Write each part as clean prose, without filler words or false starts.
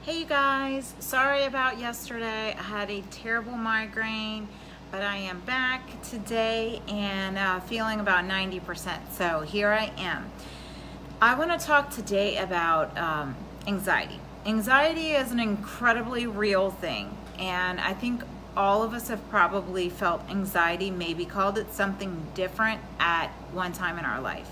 Hey you guys, sorry about yesterday. I had a terrible migraine, but I am back today and feeling about 90%. So here I am. I want to talk today about anxiety. Anxiety is an incredibly real thing, and I think all of us have probably felt anxiety, maybe called it something different at one time in our life.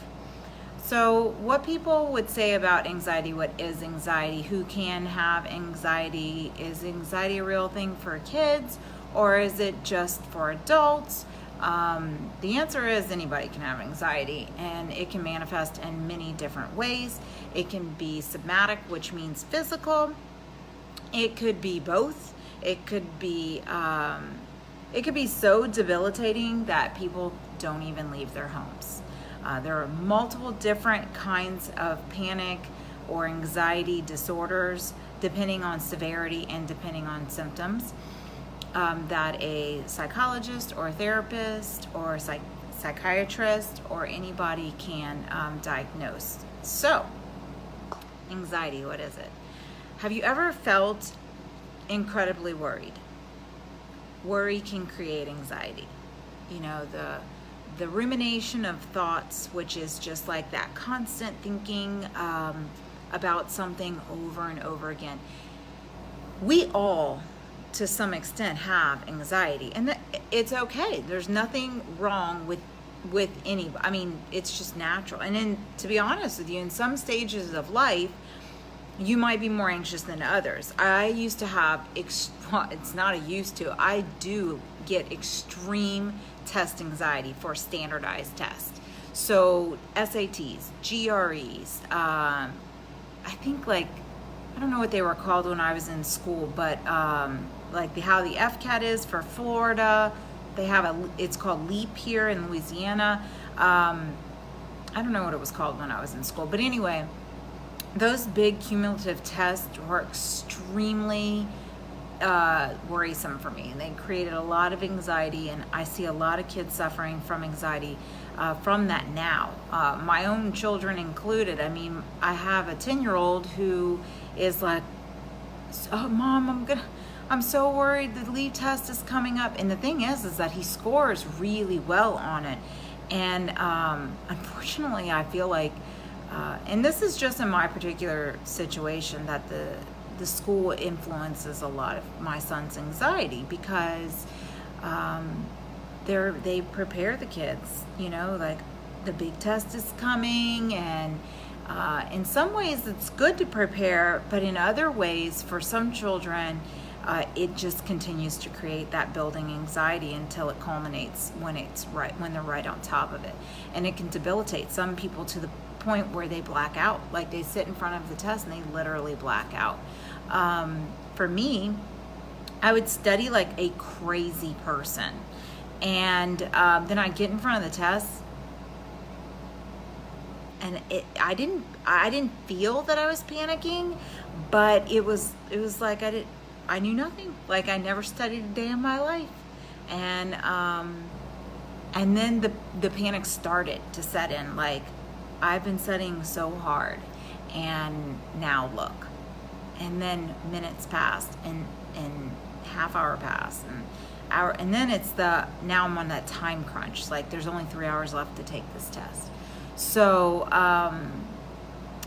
So, what people would say about anxiety, what is anxiety, who can have anxiety, is anxiety a real thing for kids or is it just for adults? The answer is anybody can have anxiety and it can manifest in many different ways. It can be somatic, which means physical. It could be both. It could be so debilitating that people don't even leave their homes. There are multiple different kinds of panic or anxiety disorders depending on severity and depending on symptoms that a psychologist or a therapist or a psychiatrist or anybody can diagnose. So, anxiety, what is it? Have you ever felt incredibly worried? Worry can create anxiety. You know, the rumination of thoughts, which is just like that constant thinking about something over and over again. We all, to some extent, have anxiety, and it's okay. There's nothing wrong with any. I mean, it's just natural. And then, to be honest with you, in some stages of life, you might be more anxious than others. I used to have, it's not a used to, I do get extreme test anxiety for standardized tests. So SATs, GREs, I think I don't know what they were called when I was in school, but like how the FCAT is for Florida, it's called LEAP here in Louisiana. I don't know what it was called when I was in school, but anyway, those big cumulative tests were extremely worrisome for me, and they created a lot of anxiety, and I see a lot of kids suffering from anxiety from that now, my own children included. I mean, I have a 10-year-old who is like, oh mom, I'm so worried the LEAP test is coming up. And the thing is that he scores really well on it, and unfortunately I feel like and this is just in my particular situation, that the school influences a lot of my son's anxiety because they prepare the kids, like the big test is coming, and in some ways it's good to prepare, but in other ways for some children it just continues to create that building anxiety until it culminates when they're right on top of it, and it can debilitate some people to the point where they black out. Like, they sit in front of the test and they literally black out. For me, I would study like a crazy person, and then I'd get in front of the test, and I didn't feel that I was panicking, but it was like I knew nothing. Like, I never studied a day in my life, and then the panic started to set in. Like, I've been studying so hard, and now look. And then minutes passed, and half hour passed, and hour, and then now I'm on that time crunch. Like, there's only 3 hours left to take this test. So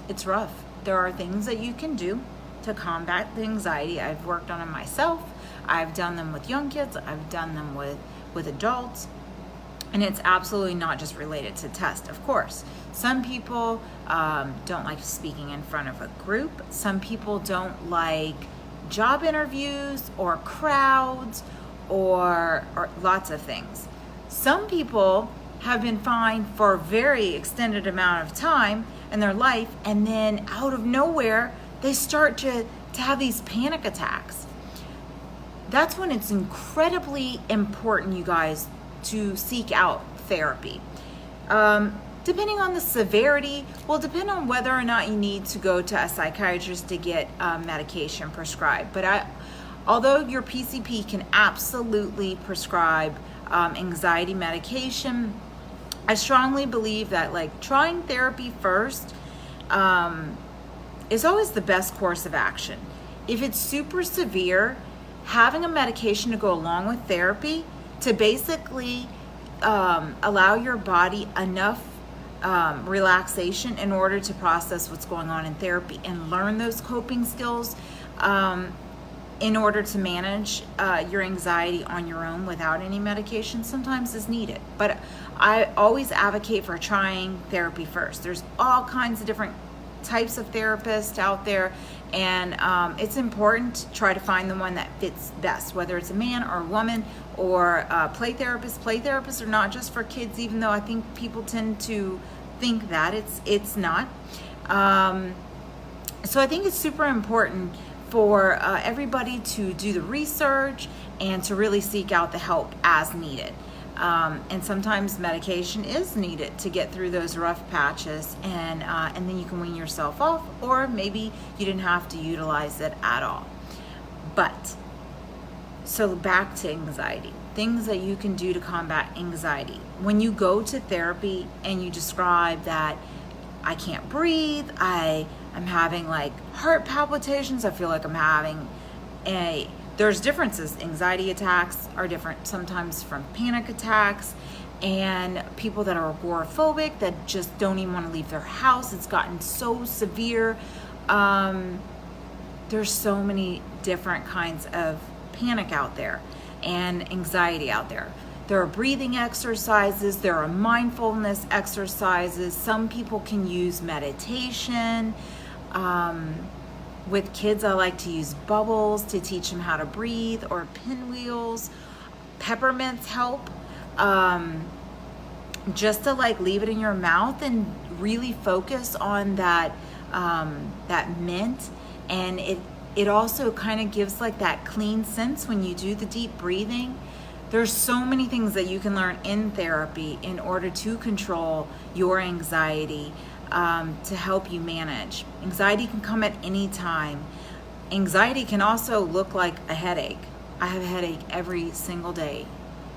it's rough. There are things that you can do to combat the anxiety. I've worked on it myself. I've done them with young kids. I've done them with adults. And it's absolutely not just related to tests, of course. Some people don't like speaking in front of a group. Some people don't like job interviews or crowds or lots of things. Some people have been fine for a very extended amount of time in their life, and then out of nowhere, they start to have these panic attacks. That's when it's incredibly important, you guys, to seek out therapy. Depending on the severity, will depend on whether or not you need to go to a psychiatrist to get medication prescribed. But although your PCP can absolutely prescribe anxiety medication, I strongly believe that trying therapy first is always the best course of action. If it's super severe, having a medication to go along with therapy to basically allow your body enough relaxation in order to process what's going on in therapy and learn those coping skills in order to manage your anxiety on your own without any medication sometimes is needed. But I always advocate for trying therapy first. There's all kinds of different types of therapists out there, and it's important to try to find the one that fits best, whether it's a man or a woman or play therapists. Play therapists are not just for kids, even though I think people tend to think that it's not. So I think it's super important for everybody to do the research and to really seek out the help as needed. And sometimes medication is needed to get through those rough patches, and then you can wean yourself off, or maybe you didn't have to utilize it at all. But so back to anxiety, things that you can do to combat anxiety. When you go to therapy and you describe that I can't breathe, I'm having like heart palpitations, I feel like I'm having there's differences. Anxiety attacks are different sometimes from panic attacks, and people that are agoraphobic that just don't even want to leave their house. It's gotten so severe. There's so many different kinds of panic out there and anxiety out there. There are breathing exercises, there are mindfulness exercises. Some people can use meditation. With kids, I like to use bubbles to teach them how to breathe, or pinwheels. Peppermints help. Just to like leave it in your mouth and really focus on that mint, and it also kind of gives like that clean sense when you do the deep breathing. There's so many things that you can learn in therapy in order to control your anxiety. To help you manage. Anxiety can come at any time. Anxiety can also look like a headache. I have a headache every single day.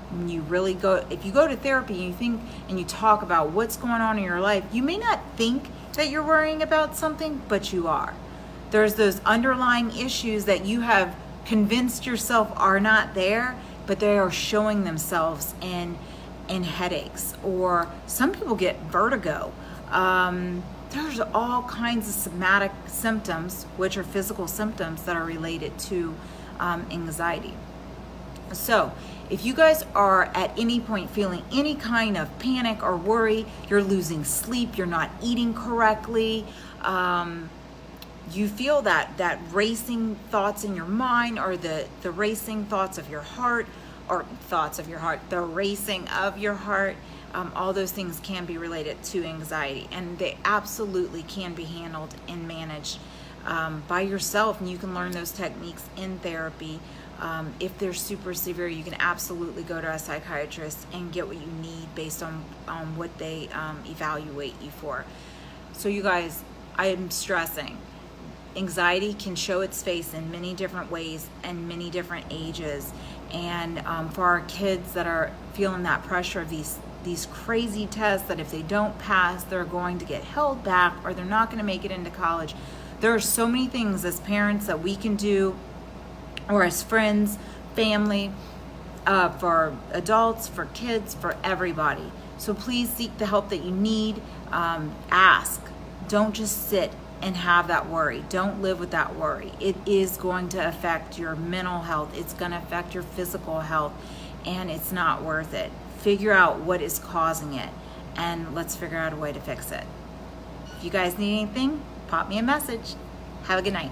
When you really if you go to therapy and you think and you talk about what's going on in your life, you may not think that you're worrying about something, but you are. There's those underlying issues that you have convinced yourself are not there, but they are showing themselves in headaches, or some people get vertigo. There's all kinds of somatic symptoms, which are physical symptoms that are related to anxiety. So if you guys are at any point feeling any kind of panic or worry, you're losing sleep, you're not eating correctly, you feel that racing thoughts in your mind, or the racing thoughts of your heart, the racing of your heart, all those things can be related to anxiety, and they absolutely can be handled and managed by yourself, and you can learn those techniques in therapy. If they're super severe, you can absolutely go to a psychiatrist and get what you need based on what they evaluate you for. So you guys, I am stressing, anxiety can show its face in many different ways and many different ages, and for our kids that are feeling that pressure of these crazy tests that if they don't pass, they're going to get held back, or they're not going to make it into college. There are so many things as parents that we can do, or as friends, family, for adults, for kids, for everybody. So please seek the help that you need. Ask. Don't just sit and have that worry. Don't live with that worry. It is going to affect your mental health. It's going to affect your physical health, and it's not worth it. Figure out what is causing it, and let's figure out a way to fix it. If you guys need anything, pop me a message. Have a good night.